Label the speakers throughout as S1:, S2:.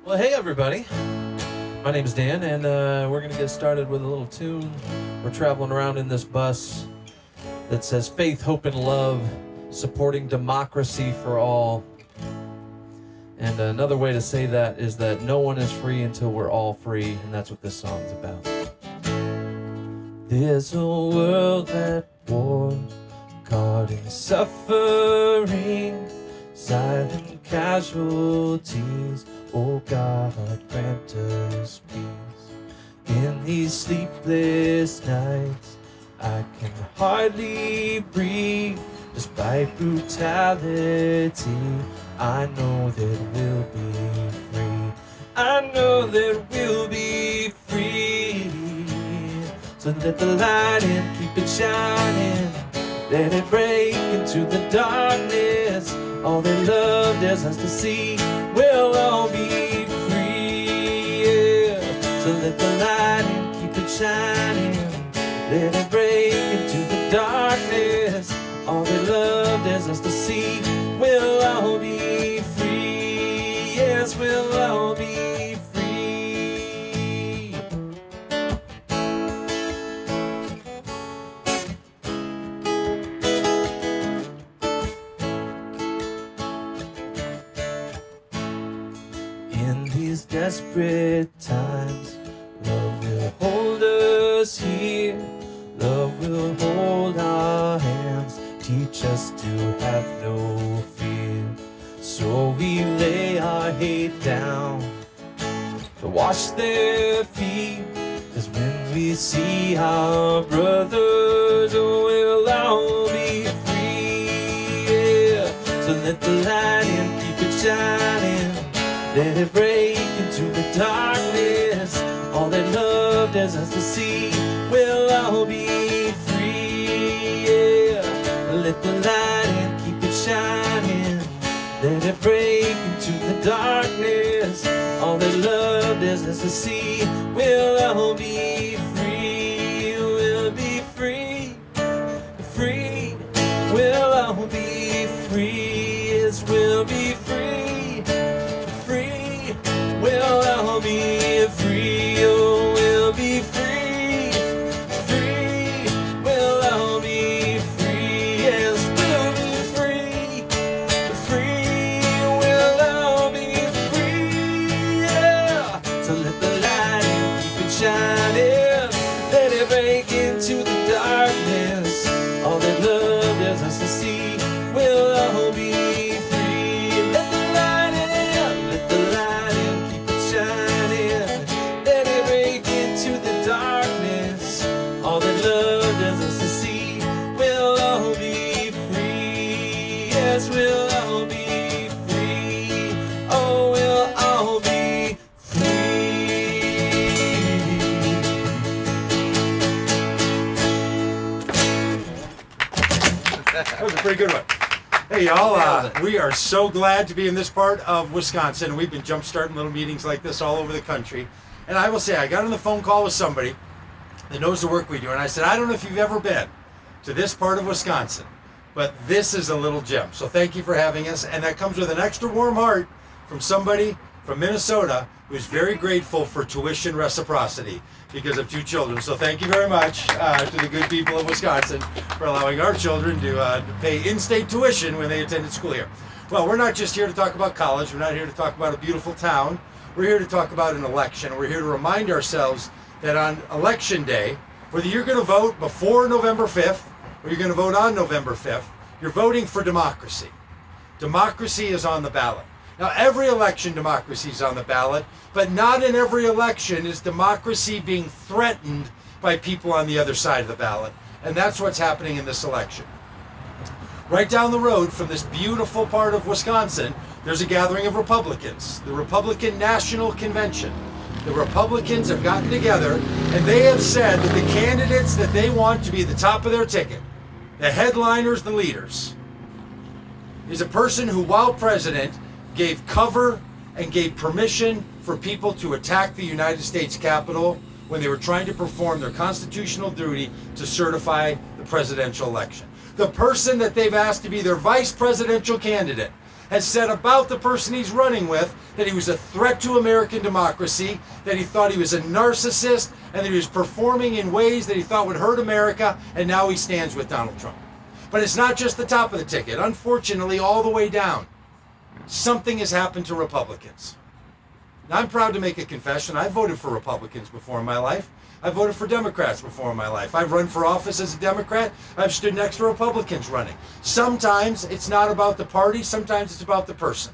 S1: Well, hey everybody. My name's Dan, and we're going to get started with a little tune. We're traveling around in this bus that says faith, hope, and love, supporting democracy for all. And another way to say that is that no one is free until we're all free, and that's what this song's about. There's a world at war, caught in suffering, silent casualties. Oh God, grant us peace. In these sleepless nights, I can hardly breathe. Despite brutality, I know that we'll be free. I know that we'll be free. So let the light in, keep it shining. Let it break into the darkness. All that love dares us to see, we'll all be free, yeah. So let the light in, keep it shining. Let it break into the darkness. All that love dares us to see, we'll all be free. Yes, we'll all be free. In these desperate times, love will hold us here. Love will hold our hands, teach us to have no fear. So we lay our hate down to wash their feet. 'Cause when we see our brothers, we'll all be free, yeah. So let the light in, keep it shining. Let it break into the darkness. All that love dares us to see, we'll all be free, yeah. Let the light in, keep it shining. Let it break into the darkness. All that love dares us to see, we'll all be free. We'll be free, free. We'll all be free. Yes, we'll be free, free. We'll all be free. Oh, we'll be free, free. We'll all be free. Yes, we'll be free, free. We'll all be free. Yeah. So let the light in, keep it shining. Let it break into the darkness. All that love dares us to see, we'll all be free. Let the light in, let the light in, keep it shining. Let it break into the darkness. All that love dares us to see, we'll all be free. Yes, we'll all be free. Oh, we'll all be free.
S2: That was a pretty good one. Hey y'all, we are so glad to be in this part of Wisconsin. We've been jump-starting little meetings like this all over the country. And I will say, I got on the phone call with somebody that knows the work we do. And I said, I don't know if you've ever been to this part of Wisconsin, but this is a little gem. So thank you for having us. And that comes with an extra warm heart from somebody from Minnesota who's very grateful for tuition reciprocity because of two children. So thank you very much to the good people of Wisconsin for allowing our children to pay in-state tuition when they attended school here. Well, we're not just here to talk about college. We're not here to talk about a beautiful town. We're here to talk about an election. We're here to remind ourselves that on election day, whether you're going to vote before November 5th or you're going to vote on November 5th, you're voting for democracy. Democracy is on the ballot. Now, every election, democracy is on the ballot, but not in every election is democracy being threatened by people on the other side of the ballot. And that's what's happening in this election. Right down the road from this beautiful part of Wisconsin, there's a gathering of Republicans, the Republican National Convention. The Republicans have gotten together and they have said that the candidates that they want to be the top of their ticket, the headliners, the leaders, is a person who, while president, gave cover and gave permission for people to attack the United States Capitol when they were trying to perform their constitutional duty to certify the presidential election. The person that they've asked to be their vice presidential candidate has said about the person he's running with that he was a threat to American democracy, that he thought he was a narcissist, and that he was performing in ways that he thought would hurt America, and now he stands with Donald Trump. But it's not just the top of the ticket. Unfortunately, all the way down, something has happened to Republicans. Now, I'm proud to make a confession. I've voted for Republicans before in my life. I've voted for Democrats before in my life. I've run for office as a Democrat. I've stood next to Republicans running. Sometimes it's not about the party. Sometimes it's about the person.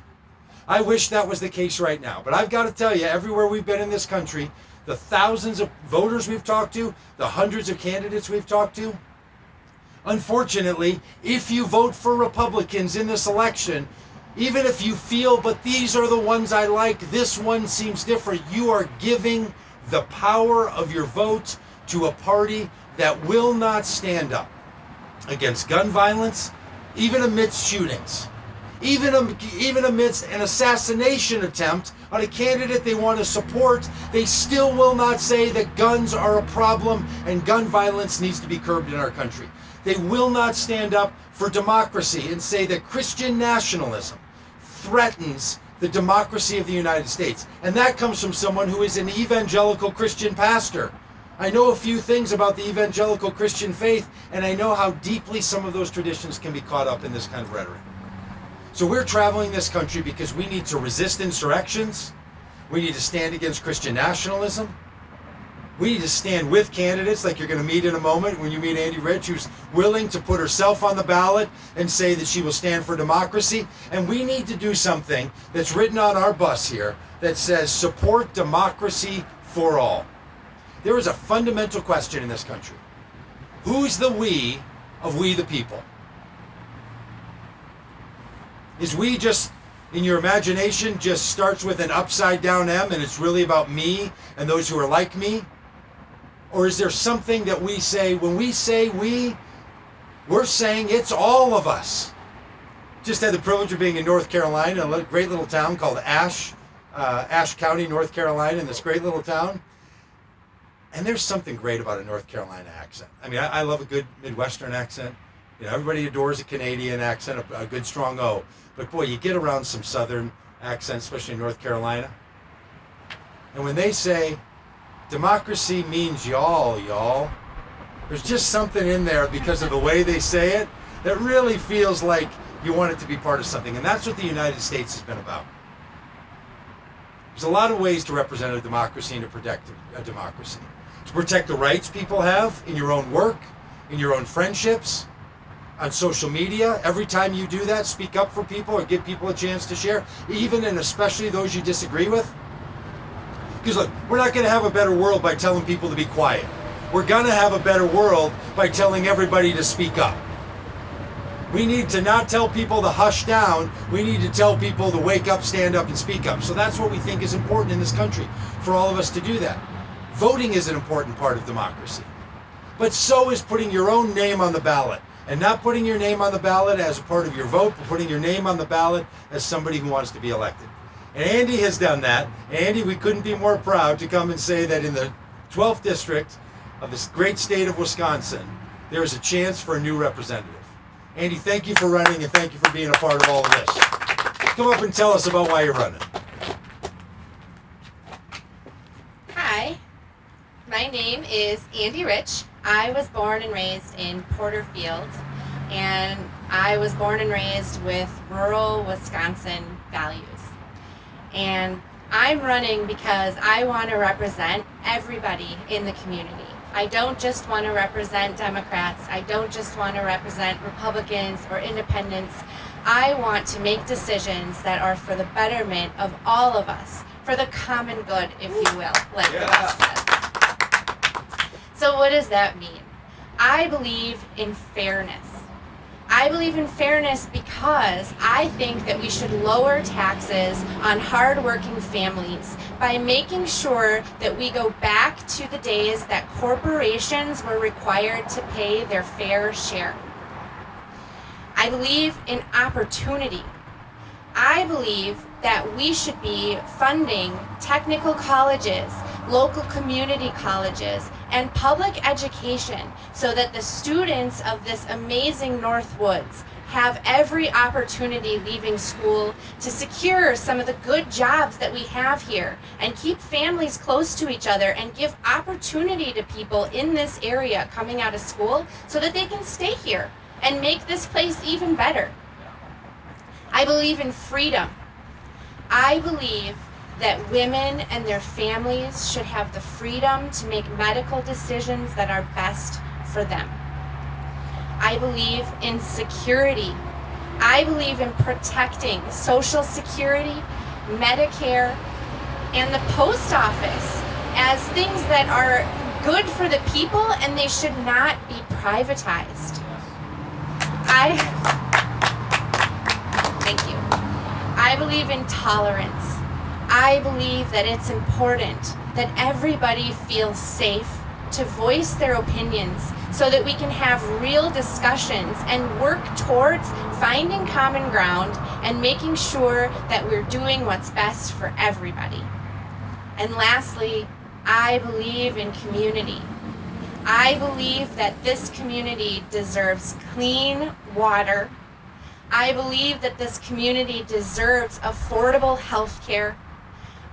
S2: I wish that was the case right now. But I've got to tell you, everywhere we've been in this country, the thousands of voters we've talked to, the hundreds of candidates we've talked to, unfortunately, if you vote for Republicans in this election, even if you feel, but these are the ones I like, this one seems different, you are giving the power of your vote to a party that will not stand up against gun violence, even amidst shootings, even amidst an assassination attempt on a candidate they want to support. They still will not say that guns are a problem and gun violence needs to be curbed in our country. They will not stand up for democracy and say that Christian nationalism threatens the democracy of the United States. And that comes from someone who is an evangelical Christian pastor. I know a few things about the evangelical Christian faith, and I know how deeply some of those traditions can be caught up in this kind of rhetoric. So we're traveling this country because we need to resist insurrections. We need to stand against Christian nationalism. We need to stand with candidates like you're going to meet in a moment when you meet Andy Rich, who's willing to put herself on the ballot and say that she will stand for democracy. And we need to do something that's written on our bus here that says support democracy for all. There is a fundamental question in this country. Who's the we of we the people? Is we just, in your imagination, just starts with an upside down M and it's really about me and those who are like me? Or is there something that we say, when we say we're saying it's all of us. Just had the privilege of being in North Carolina, a great little town called Ashe County, North Carolina, in this great little town. And there's something great about a North Carolina accent. I mean, I love a good Midwestern accent. You know, everybody adores a Canadian accent, a good strong O. But boy, you get around some Southern accents, especially in North Carolina. And when they say, democracy means y'all, there's just something in there because of the way they say it that really feels like you want it to be part of something. And that's what the United States has been about. There's a lot of ways to represent a democracy and to protect a democracy. To protect the rights people have in your own work, in your own friendships, on social media. Every time you do that, speak up for people or give people a chance to share, even and especially those you disagree with. Because look, we're not going to have a better world by telling people to be quiet. We're going to have a better world by telling everybody to speak up. We need to not tell people to hush down. We need to tell people to wake up, stand up, and speak up. So that's what we think is important in this country, for all of us to do that. Voting is an important part of democracy. But so is putting your own name on the ballot. And not putting your name on the ballot as a part of your vote, but putting your name on the ballot as somebody who wants to be elected. And Andy has done that. Andy, we couldn't be more proud to come and say that in the 12th district of this great state of Wisconsin, there is a chance for a new representative. Andy, thank you for running and thank you for being a part of all of this. Come up and tell us about why you're running.
S3: Hi, my name is Andy Rich. I was born and raised in Porterfield, and I was born and raised with rural Wisconsin values. And I'm running because I want to represent everybody in the community. I don't just want to represent Democrats. I don't just want to represent Republicans or independents. I want to make decisions that are for the betterment of all of us, for the common good, if you will, like the West says. So what does that mean? I believe in fairness. I believe in fairness because I think that we should lower taxes on hardworking families by making sure that we go back to the days that corporations were required to pay their fair share. I believe in opportunity. I believe that we should be funding technical colleges, local community colleges, and public education so that the students of this amazing North Woods have every opportunity leaving school to secure some of the good jobs that we have here and keep families close to each other and give opportunity to people in this area coming out of school so that they can stay here and make this place even better. I believe in freedom. I believe that women and their families should have the freedom to make medical decisions that are best for them. I believe in security. I believe in protecting Social Security, Medicare, and the post office as things that are good for the people, and they should not be privatized. Thank you. I believe in tolerance. I believe that it's important that everybody feels safe to voice their opinions so that we can have real discussions and work towards finding common ground and making sure that we're doing what's best for everybody. And lastly, I believe in community. I believe that this community deserves clean water. I believe that this community deserves affordable health care.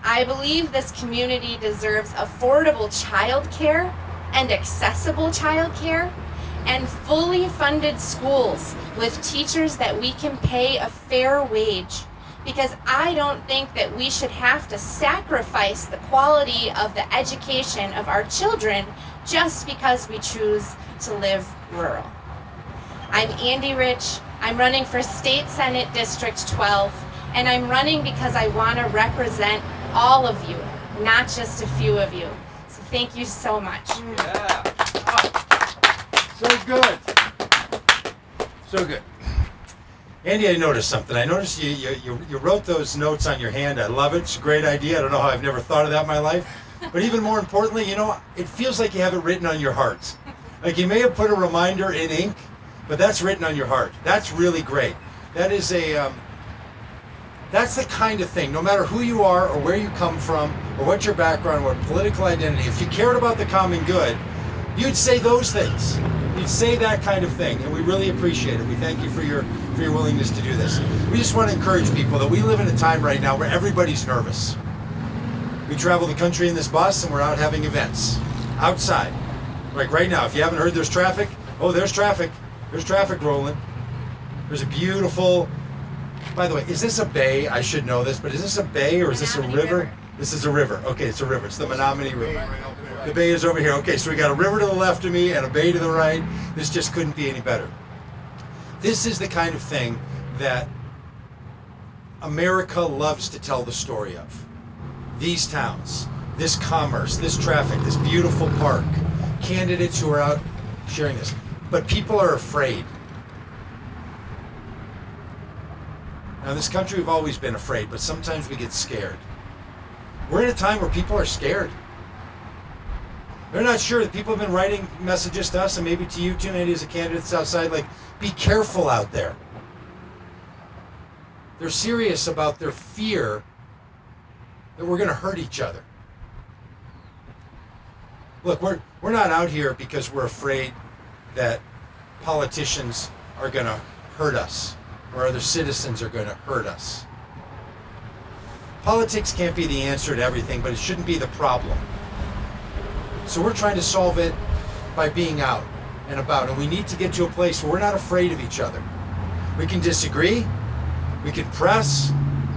S3: I believe this community deserves affordable childcare and accessible childcare and fully funded schools with teachers that we can pay a fair wage. Because I don't think that we should have to sacrifice the quality of the education of our children just because we choose to live rural. I'm Andy Rich. I'm running for State Senate District 12, and I'm running because I want to represent all of you, not just a few of you. So thank you so much.
S2: Yeah. So good. So good. Andy, I noticed something. I noticed you wrote those notes on your hand. I love it. It's a great idea. I don't know how I've never thought of that in my life. But even more importantly, it feels like you have it written on your heart. Like you may have put a reminder in ink, but that's written on your heart. That's really great. That is that's the kind of thing, no matter who you are or where you come from or what your background or political identity, if you cared about the common good, you'd say those things. You'd say that kind of thing, and we really appreciate it. We thank you for your willingness to do this. We just want to encourage people that we live in a time right now where everybody's nervous. We travel the country in this bus, and we're out having events outside. Like right now, if you haven't heard there's traffic, there's traffic. There's traffic rolling. There's a beautiful, by the way, is this a bay? I should know this, but is this a bay or is this a river? This is a river. Okay, it's a river. It's the Menominee River. The bay is over here. Okay, so we got a river to the left of me and a bay to the right. This just couldn't be any better. This is the kind of thing that America loves to tell the story of. These towns, this commerce, this traffic, this beautiful park, candidates who are out sharing this. But people are afraid. Now, in this country, we've always been afraid, but sometimes we get scared. We're in a time where people are scared. They're not sure. People have been writing messages to us, and maybe to you too, Andy, as a candidate that's outside, like, be careful out there. They're serious about their fear that we're going to hurt each other. Look, we're not out here because we're afraid that politicians are going to hurt us or other citizens are going to hurt us. Politics can't be the answer to everything, but it shouldn't be the problem. So we're trying to solve it by being out and about, and we need to get to a place where we're not afraid of each other. We can disagree, we can press,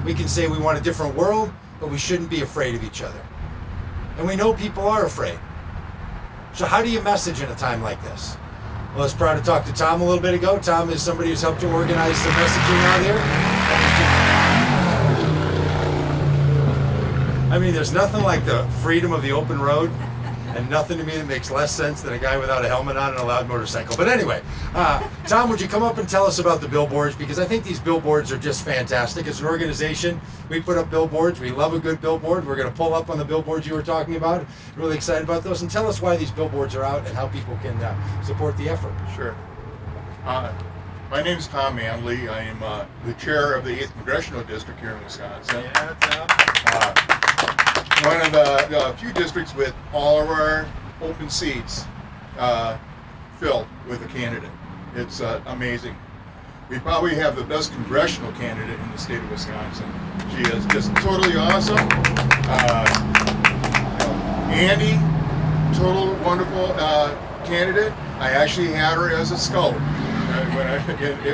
S2: we can say we want a different world, but we shouldn't be afraid of each other. And we know people are afraid. So how do you message in a time like this? Well, I was proud to talk to Tom a little bit ago. Tom is somebody who's helped to organize the messaging out here. I mean, there's nothing like the freedom of the open road, and nothing to me that makes less sense than a guy without a helmet on and a loud motorcycle. But anyway, Tom, would you come up and tell us about the billboards? Because I think these billboards are just fantastic. As an organization, we put up billboards. We love a good billboard. We're going to pull up on the billboards you were talking about. Really excited about those. And tell us why these billboards are out and how people can support the effort.
S4: Sure. My name is Tom Manley. I am the chair of the 8th Congressional District here in Wisconsin.
S2: Yeah, Tom.
S4: One of the few districts with all of our open seats filled with a candidate. It's amazing. we probably have the best congressional candidate in the state of Wisconsin. She is just totally awesome. Andy, total wonderful candidate. I actually had her as a scout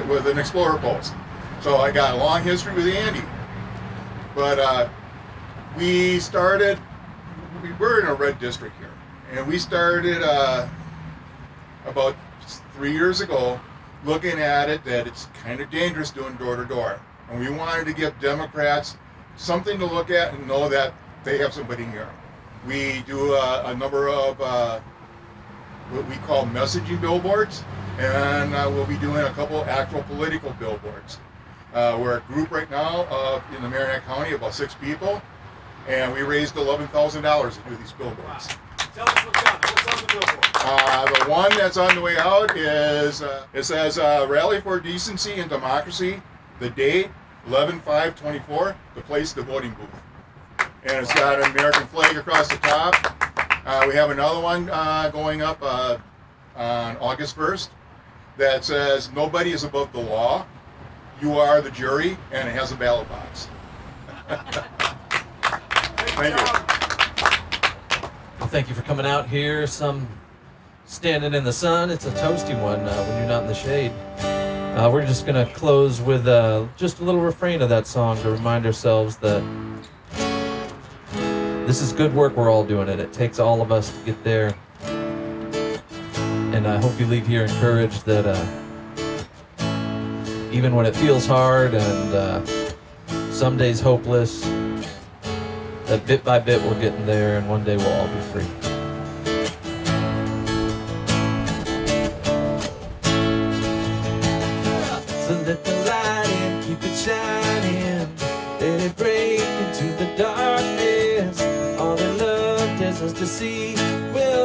S4: with an Explorer post. So I got a long history with Andy. But we were in a red district here. And we started about 3 years ago looking at it that it's kind of dangerous doing door to door. And we wanted to give Democrats something to look at and know that they have somebody here. We do a number of what we call messaging billboards, and we'll be doing a couple actual political billboards. We're a group right now in the Marinette County, about 6 people, and we raised $11,000 to do these billboards.
S2: Tell us what's on the billboard.
S4: The one that's on the way out is, it says, Rally for Decency and Democracy, the date, 11/5/24, the place, the voting booth. And it's got an American flag across the top. We have another one going up on August 1st that says, nobody is above the law, you are the jury, and it has a ballot box. Thank you.
S1: Well, thank you for coming out here. Some standing in the sun. It's a toasty one when you're not in the shade. We're just going to close with just a little refrain of that song to remind ourselves that this is good work. We're all doing it. It takes all of us to get there. And I hope you leave here encouraged that even when it feels hard and some days hopeless, that bit by bit we're getting there, and one day we'll all be free. So let the light in, keep it shining, let it break into the darkness. All that love tells us to see will